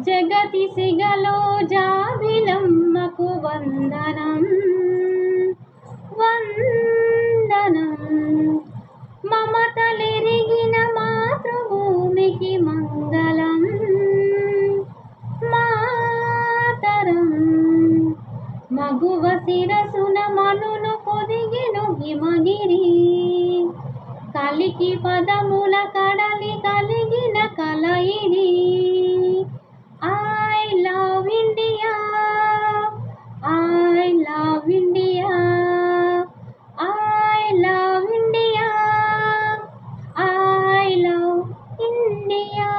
జగతి సిగలో జాబిలమ్మకు వందనం వందనం. మమతలెరిగిన మాతృభూమికి మంగళం మాతరం. మగువ శిరసున మనును పొదిగెను హిమగిరి, కలికి పదముల కడలి కలిగిన కల ఇది. I love India, I love India, I love India, I love India.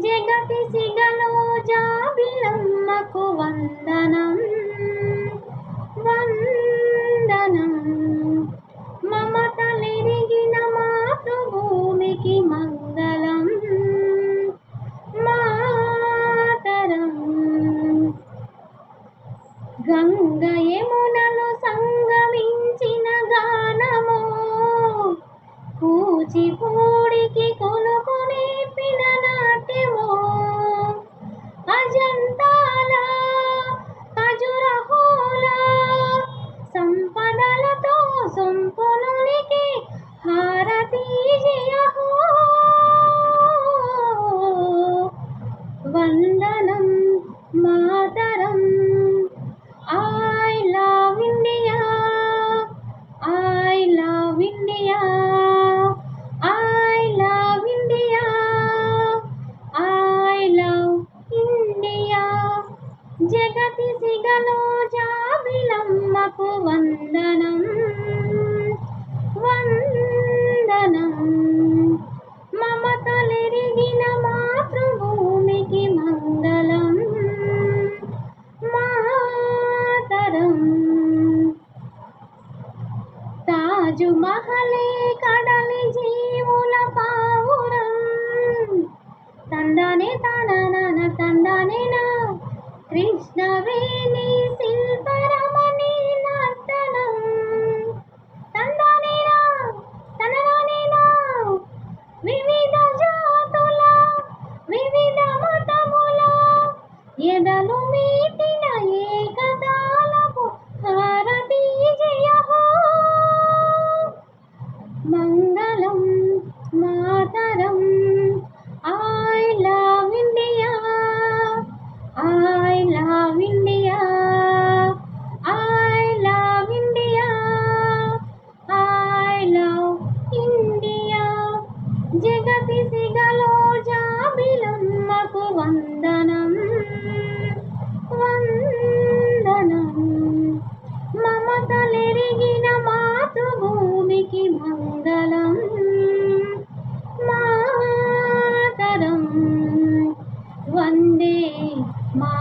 జగతి సిగలో జాబిలమ్మకు వందనం వందనం. మమతలెరిగిన మాతృభూమికి మంగళం మాతరం. గంగ యమునలు సంగమించిన గానమో, కూచిపూడికి కొలుకు నేర్పిన నాట్యమో, అజంతాల ఖజురహోల సంపదలతో సొంపునునికి హారతి జయహో. వందనం మాతరం. I love India, I love India, I love India, I love India. జగతి సిగలో జాబిలమ్మకు వందనం వందనం. మమతలెరిగిన మాతృభూమికి మంగళం మాతరం. తాజు మహలే కడలి జీవుల పావురం, తందానే తానన తందానే నా కృష్ణవేణి శిల్పరమణి నర్తనం. తందానేనా తనరానేనా వివిధ జాతుల వివిధ మతముల ఎదలు మీటిన ఏకతాళపు హారతి జయహో. మంగళం మాతరం. I love India, I love India, I love India, I love India. జగతి సిగలో జాబిలమ్మకు వందనం వందనం. మమతలెరిగిన మాతృభూమికి మంగళం మాతరం. వందే మా